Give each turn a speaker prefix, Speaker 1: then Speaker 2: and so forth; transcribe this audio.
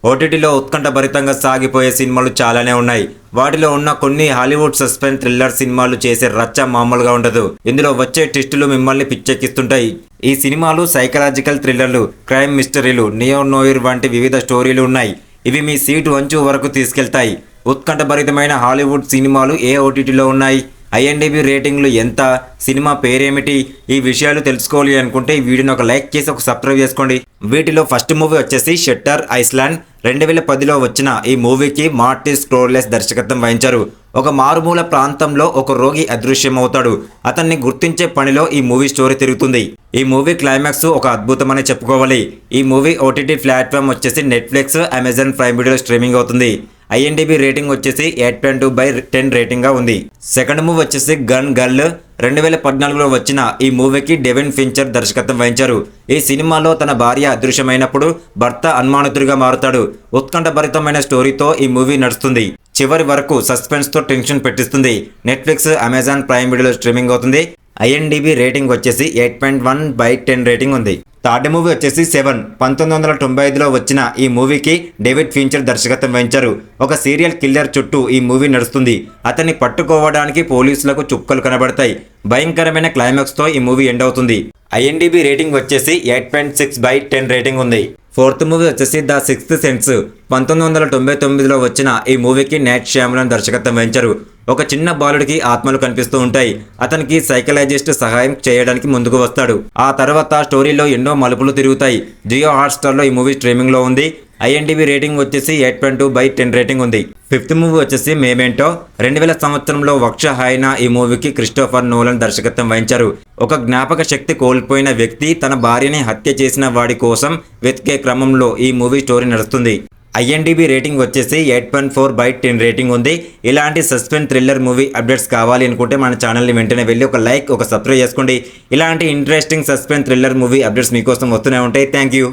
Speaker 1: ఓటీటీలో ఉత్కంఠభరితంగా సాగిపోయే సినిమాలు చాలానే ఉన్నాయి. వాటిలో ఉన్న కొన్ని హాలీవుడ్ సస్పెన్స్ థ్రిల్లర్ సినిమాలు చేసే రచ్చ మామూలుగా ఉండదు. ఇందులో వచ్చే ట్విస్టులు మిమ్మల్ని పిచ్చెక్కిస్తుంటాయి. ఈ సినిమాలు సైకలాజికల్ థ్రిల్లర్లు, క్రైమ్ మిస్టరీలు, నియో నోయిర్ వంటి వివిధ స్టోరీలు ఉన్నాయి. ఇవి మీ సీటు అంచు వరకు తీసుకెళ్తాయి. ఉత్కంఠభరితమైన హాలీవుడ్ సినిమాలు ఏ ఓటీటీలో ఉన్నాయి, ఐఎండిబి రేటింగ్లు ఎంత, సినిమా పేరేమిటి, ఈ విషయాలు తెలుసుకోవాలి అనుకుంటే ఈ వీడియోని ఒక లైక్ చేసి ఒక సబ్స్క్రైబ్ చేసుకోండి. వీటిలో ఫస్ట్ మూవీ వచ్చేసి షట్టర్ ఐలాండ్. 2010లో వచ్చిన ఈ మూవీకి మార్టిన్ స్కోర్సెజే దర్శకత్వం వహించారు. ఒక మారుమూల ప్రాంతంలో ఒక రోగి అదృశ్యమవుతాడు. అతన్ని గుర్తించే పనిలో ఈ మూవీ స్టోరీ తిరుగుతుంది. ఈ మూవీ క్లైమాక్స్ ఒక అద్భుతమని చెప్పుకోవాలి. ఈ మూవీ ఓటీటీ ప్లాట్ఫామ్ వచ్చేసి నెట్ఫ్లిక్స్, అమెజాన్ ప్రైమ్ వీడియోలో స్ట్రీమింగ్ అవుతుంది. ఐఎండిబి రేటింగ్ వచ్చేసి 8.2/10 రేటింగ్ గా ఉంది. సెకండ్ మూవీ వచ్చేసి గన్ గర్ల్. 2014లో వచ్చిన ఈ మూవీకి డేవిడ్ ఫించర్ దర్శకత్వం వహించారు. ఈ సినిమాలో తన భార్య అదృశ్యమైనప్పుడు భర్త అనుమానితుడిగా మారుతాడు. ఉత్కంఠభరితమైన స్టోరీతో ఈ మూవీ నడుస్తుంది. చివరి వరకు సస్పెన్స్ తో టెన్షన్ పెట్టిస్తుంది. నెట్ఫ్లిక్స్, అమెజాన్ ప్రైమ్ వీడియోలో స్ట్రీమింగ్ అవుతుంది. ఐఎండిబి రేటింగ్ వచ్చేసి 8.1/10 రేటింగ్ ఉంది. థర్డ్ మూవీ వచ్చేసి 7. 1995లో వచ్చిన ఈ మూవీకి డేవిడ్ ఫించర్ దర్శకత్వం వహించారు. ఒక సీరియల్ కిల్లర్ చుట్టూ ఈ మూవీ నడుస్తుంది. అతన్ని పట్టుకోవడానికి పోలీసులకు చుక్కలు కనబడతాయి. భయంకరమైన క్లైమాక్స్తో ఈ మూవీ ఎండ్ అవుతుంది. ఐఎండిబి రేటింగ్ వచ్చేసి 8.6/10 రేటింగ్ ఉంది. ఫోర్త్ మూవీ వచ్చేసి ద సిక్స్త్ సెన్స్. 1999లో వచ్చిన ఈ మూవీకి నైట్ ష్యామ్లాన్ దర్శకత్వం వహించారు. ఒక చిన్న బాలుడికి ఆత్మలు కనిపిస్తూ ఉంటాయి. అతనికి సైకలాజిస్ట్ సహాయం చేయడానికి ముందుకు వస్తాడు. ఆ తర్వాత స్టోరీలో ఎన్నో మలుపులు తిరుగుతాయి. జియో హాట్స్టార్లో ఈ మూవీ స్ట్రీమింగ్లో ఉంది. ఐఎండిబి రేటింగ్ వచ్చేసి 8.2/10 రేటింగ్ ఉంది. ఫిఫ్త్ మూవీ వచ్చేసి మెమెంటో. 2000 సంవత్సరంలో వక్ష హాయన ఈ మూవీకి క్రిస్టోఫర్ నోలన్ దర్శకత్వం వహించారు. ఒక జ్ఞాపక శక్తి కోల్పోయిన వ్యక్తి తన భార్యని హత్య చేసిన వాడి కోసం వెతికే క్రమంలో ఈ మూవీ స్టోరీ నడుస్తుంది. ఐఎండిబి రేటింగ్ వచ్చేసి 8.4/10 రేటింగ్ ఉంది. ఇలాంటి సస్పెన్స్ థ్రిల్లర్ మూవీ అప్డేట్స్ కావాలి అనుకుంటే మన ఛానల్ని వెంటనే వెళ్ళి ఒక లైక్, ఒక సబ్స్క్రైబ్ చేసుకోండి. ఇలాంటి interesting suspense thriller movie updates మీకోసం వస్తూనే ఉంటాయి. Thank you.